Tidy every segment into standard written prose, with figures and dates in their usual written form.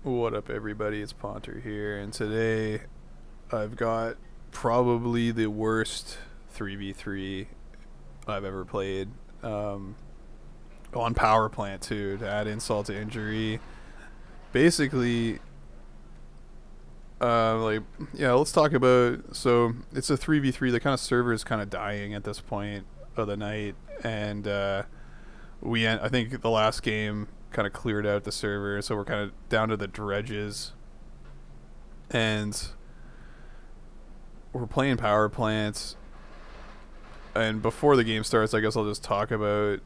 What up, everybody? It's Ponter here, and today I've got probably the worst 3v3 I've ever played. On Powerplant, too, to add insult to injury. Basically, let's talk about. So, it's a 3v3. The kind of server is kind of dying at this point of the night, and I think the last game kind of cleared out the server, so we're kind of down to the dredges, and we're playing power plants. And before the game starts, I guess I'll just talk about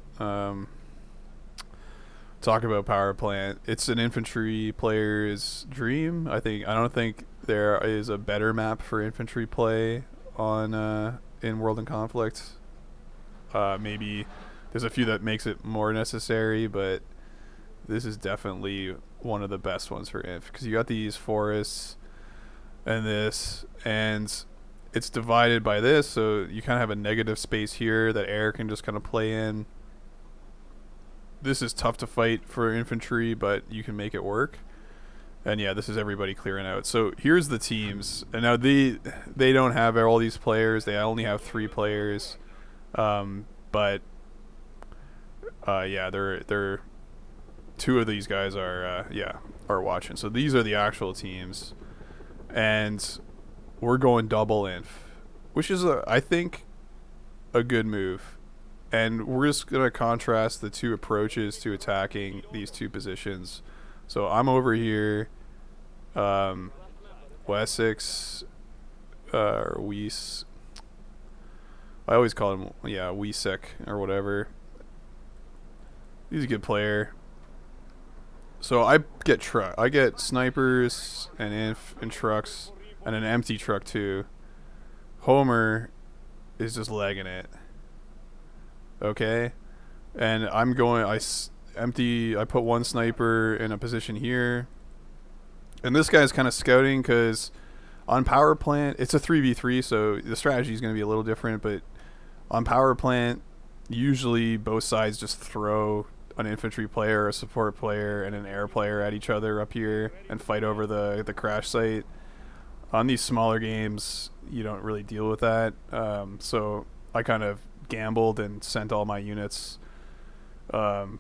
power plant. It's an infantry player's dream. I don't think there is a better map for infantry play on in World and Conflict. Maybe there's a few that makes it more necessary, but this is definitely one of the best ones for inf, because you got these forests and this, and it's divided by this, so you kind of have a negative space here that air can just kind of play in. This is tough to fight for infantry, but you can make it work. And yeah, this is everybody clearing out. So here's the teams, and now they don't have all these players. They only have 3 players, but yeah, they're 2 of these guys are watching. So these are the actual teams, and we're going double inf, which is I think a good move. And we're just gonna contrast the 2 approaches to attacking these 2 positions. So I'm over here, Wessex, or Weiss. I always call him Wiesek or whatever. He's a good player. So I get snipers and inf and trucks and an empty truck too. Homer is just legging it. Okay, and I'm going. I put 1 sniper in a position here, and this guy's kind of scouting because on power plant it's a 3v3, so the strategy is going to be a little different. But on power plant, usually both sides just throw an infantry player, a support player, and an air player at each other up here and fight over the crash site. On these smaller games, you don't really deal with that. So I kind of gambled and sent all my units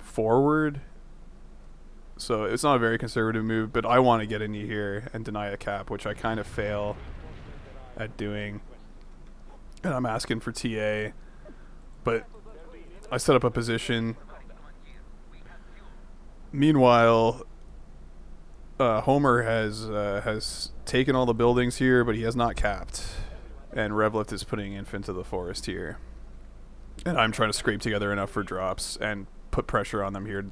forward. So it's not a very conservative move, but I want to get into here and deny a cap, which I kind of fail at doing. And I'm asking for TA, but I set up a position. Meanwhile, Homer has taken all the buildings here, but he has not capped, and Revlift is putting inf into the forest here, and I'm trying to scrape together enough for drops and put pressure on them here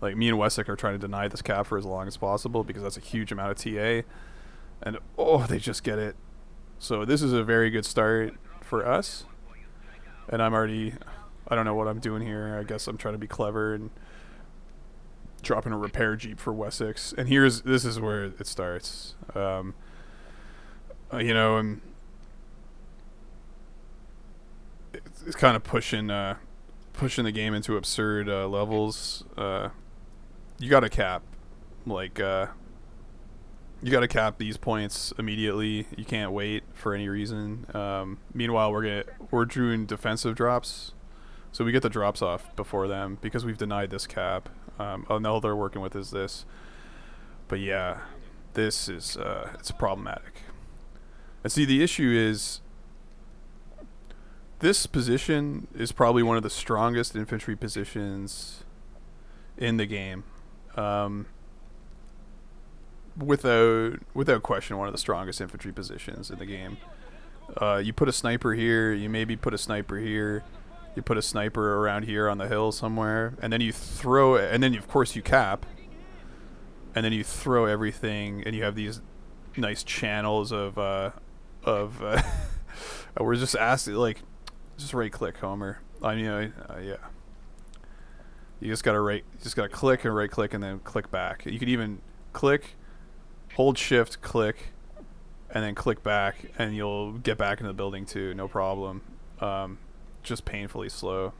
like me and Wessex are trying to deny this cap for as long as possible, because that's a huge amount of TA, and they just get it. So this is a very good start for us, and I don't know what I'm doing here. I guess I'm trying to be clever and dropping a repair jeep for Wessex, and this is where it starts. And it's kind of pushing the game into absurd levels. You got to cap, you got to cap these points immediately. You can't wait for any reason. Meanwhile, we're doing defensive drops, so we get the drops off before them because we've denied this cap. All they're working with is this. But yeah, this is it's problematic. And see, the issue is this position is probably one of the strongest infantry positions in the game. Without question, one of the strongest infantry positions in the game. You put a sniper here, you maybe put a sniper here, you put a sniper around here on the hill somewhere, and then you throw it, and then of course you cap, and then you throw everything, and you have these nice channels of we're just asking, just right click Homer. Yeah. You just gotta click and right click and then click back. You could even click, hold shift, click, and then click back, and you'll get back into the building too, no problem. Just painfully slow.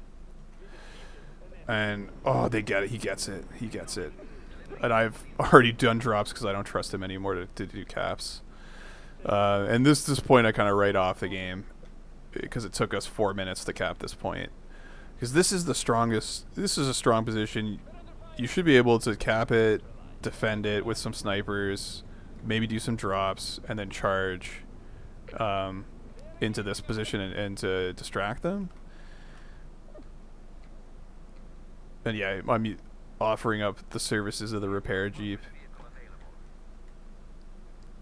And they get it. He gets it. And I've already done drops because I don't trust him anymore to do caps. And this point I kind of write off the game because it took us 4 minutes to cap this point. Because this is the strongest. This is a strong position. You should be able to cap it, defend it with some snipers, maybe do some drops, and then charge into this position and to distract them. And yeah, I'm offering up the services of the repair jeep.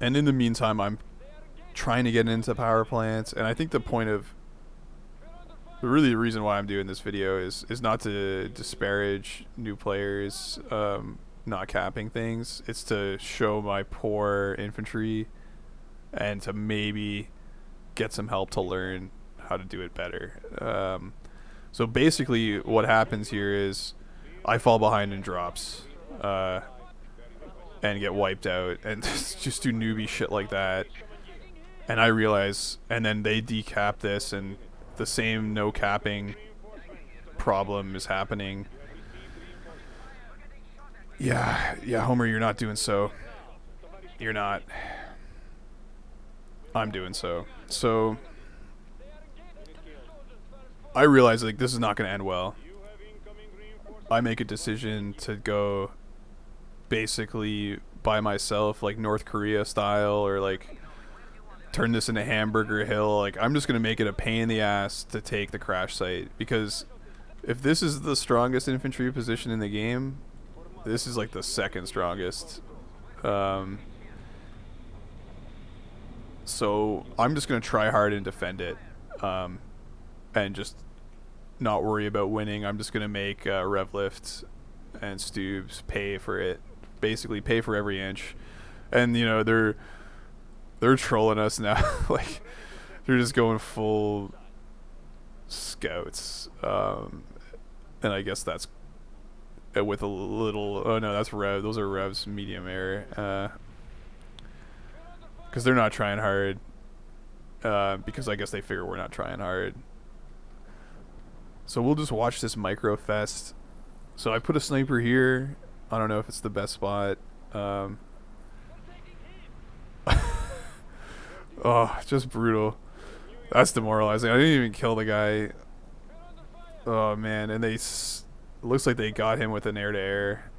And in the meantime, I'm trying to get into power plants. And I think the point of really the reason why I'm doing this video is not to disparage new players not capping things. It's to show my poor infantry and to maybe get some help to learn how to do it better. So basically what happens here is I fall behind in drops and get wiped out and just do newbie shit like that. And I realize, and then they decap this and the same no capping problem is happening. Yeah, Homer, you're not doing so. You're not. I'm doing so. So I realize like this is not going to end well. I make a decision to go basically by myself, like North Korea style, or like turn this into Hamburger Hill. Like I'm just going to make it a pain in the ass to take the crash site, because if this is the strongest infantry position in the game, this is like the second strongest. So I'm just going to try hard and defend it, and just not worry about winning. I'm just going to make Revlift and Stubes pay for it, basically pay for every inch. And you know, they're trolling us now. Like they're just going full scouts, and I guess that's with a little, oh no, that's Rev, those are Rev's medium air, because they're not trying hard, because I guess they figure we're not trying hard. So we'll just watch this micro fest. So I put a sniper here. I don't know if it's the best spot. Oh, just brutal. That's demoralizing. I didn't even kill the guy. Oh man, and looks like they got him with an air-to-air.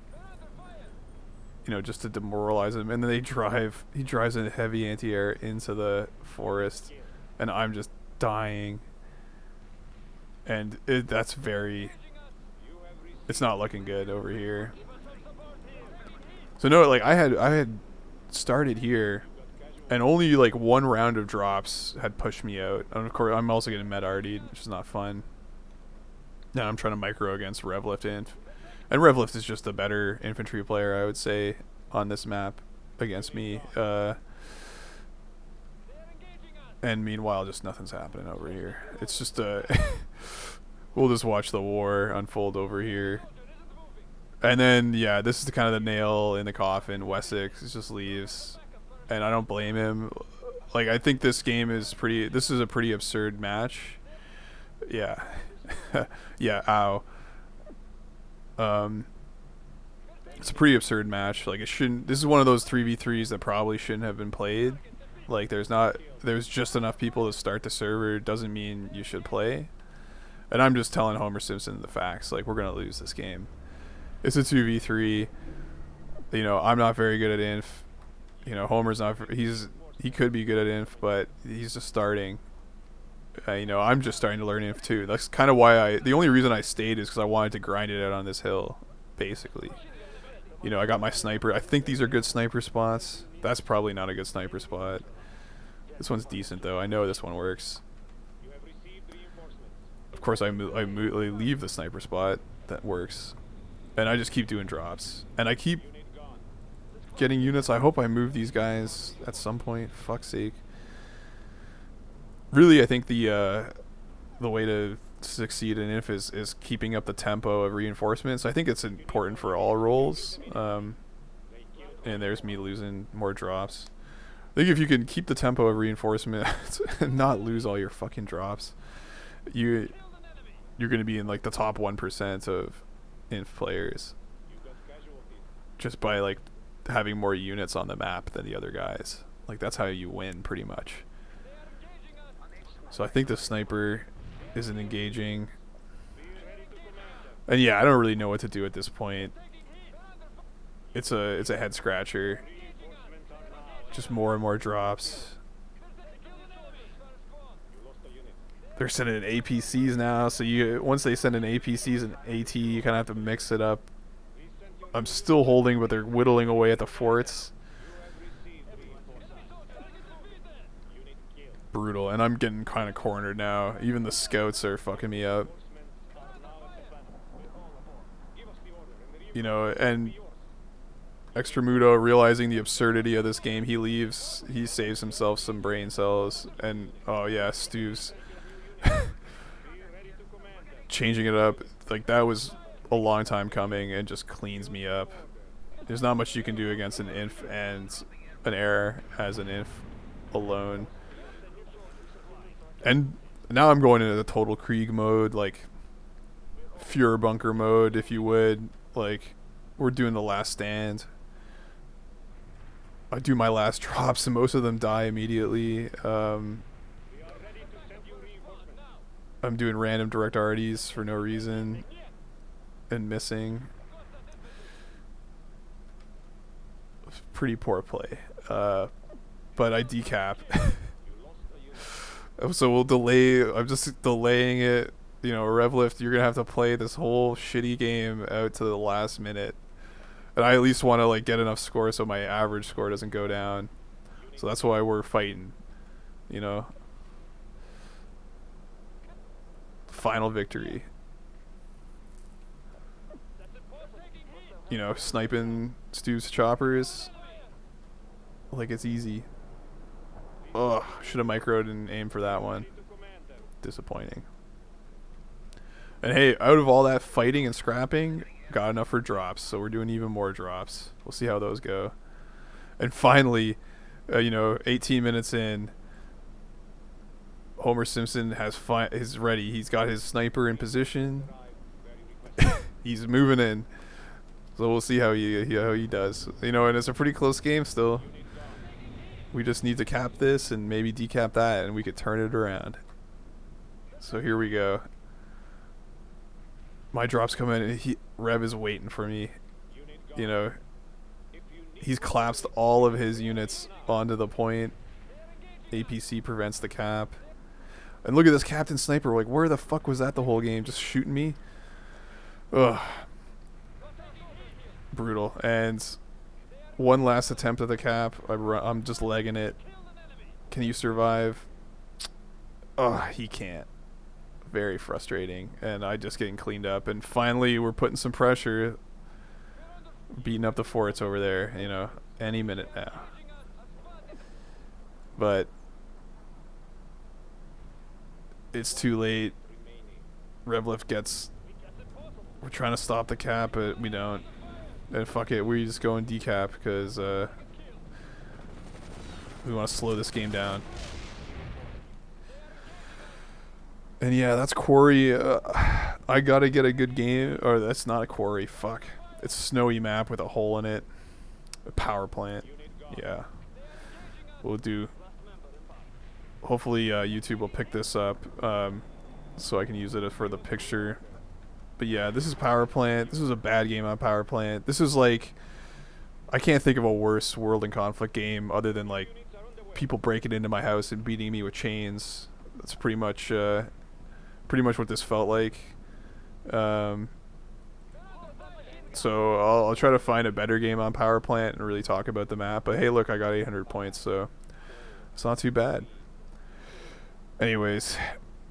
You know, just to demoralize him. And then he drives a heavy anti-air into the forest, and I'm just dying. And it's not looking good over here. So no, like I had started here, and only like one round of drops had pushed me out. And of course, I'm also getting med RD'd, which is not fun. Now I'm trying to micro against Revlift and Revlift is just a better infantry player, I would say, on this map against me. And meanwhile, just nothing's happening over here. It's just we'll just watch the war unfold over here. And then, yeah, this is kind of the nail in the coffin. Wessex just leaves, and I don't blame him. Like, I think this game is this is a pretty absurd match. Yeah. Yeah, ow. It's a pretty absurd match. Like, this is one of those 3v3s that probably shouldn't have been played. Like, there's just enough people to start the server doesn't mean you should play. And I'm just telling Homer Simpson the facts. Like, we're going to lose this game. It's a 2v3. You know, I'm not very good at inf. You know, Homer's not, he could be good at inf, but he's just starting. You know, I'm just starting to learn inf too. That's kind of why the only reason I stayed is because I wanted to grind it out on this hill, basically. You know, I got my sniper. I think these are good sniper spots. That's probably not a good sniper spot. This one's decent though. I know this one works. Of course, I leave the sniper spot. That works. And I just keep doing drops. And I keep getting units. I hope I move these guys at some point. Fuck's sake. Really, I think the way to succeed in inf is keeping up the tempo of reinforcements. I think it's important for all roles. And there's me losing more drops. I think if you can keep the tempo of reinforcement and not lose all your fucking drops, you're going to be in like the top 1% of inf players. just by like having more units on the map than the other guys. Like that's how you win pretty much. So I think the sniper isn't engaging. And yeah, I don't really know what to do at this point. It's a head scratcher. Just more and more drops. They're sending in APCs now, so once they send in APCs and AT, you kind of have to mix it up. I'm still holding, but they're whittling away at the forts. Brutal, and I'm getting kind of cornered now. Even the scouts are fucking me up. You know, and Extramudo, realizing the absurdity of this game, he leaves. He saves himself some brain cells, and oh yeah, Stu's changing it up. Like that was a long time coming, and just cleans me up. There's not much you can do against an inf and an air as an inf alone. And now I'm going into the total Krieg mode, like Fuhrer bunker mode, if you would. Like we're doing the last stand. I do my last drops, and most of them die immediately. I'm doing random direct RDs for no reason and missing. Pretty poor play. But I decap. So we'll delay. I'm just delaying it. You know, Revlift, you're gonna have to play this whole shitty game out to the last minute. And I at least want to like get enough score so my average score doesn't go down. So that's why we're fighting. You know. Final victory. You know, sniping Stu's choppers. Like it's easy. Ugh, should have microed and aimed for that one. Disappointing. And hey, out of all that fighting and scrapping, got enough for drops, so we're doing even more drops. We'll see how those go. And finally, you know, 18 minutes in, Homer Simpson is ready. He's got his sniper in position. He's moving in. So we'll see how he does. You know, and it's a pretty close game still. We just need to cap this and maybe decap that, and we could turn it around. So here we go. My drops come in, and Rev is waiting for me. You know, he's collapsed all of his units onto the point. APC prevents the cap. And look at this Captain Sniper. Like, where the fuck was that the whole game? Just shooting me? Ugh. Brutal. And one last attempt at the cap. I'm just legging it. Can you survive? Ugh, he can't. Very frustrating. And I just getting cleaned up. And finally, we're putting some pressure. Beating up the forts over there, you know, any minute now. But it's too late. Revlift gets... We're trying to stop the cap, but we don't. And fuck it, we just go and decap because we want to slow this game down. And yeah, that's Quarry. I gotta get a good game. Or that's not a Quarry, fuck. It's a snowy map with a hole in it. A power plant. Yeah. We'll do... Hopefully YouTube will pick this up so I can use it for the picture. But yeah, this is Power Plant. This was a bad game on Power Plant. This is like... I can't think of a worse World in Conflict game other than like people breaking into my house and beating me with chains. That's pretty much what this felt like. So I'll try to find a better game on Power Plant and really talk about the map. But hey, look, I got 800 points, so it's not too bad. Anyways,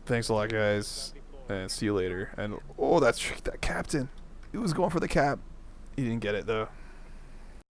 thanks a lot, guys, and see you later. And oh, that captain, he was going for the cap. He didn't get it though.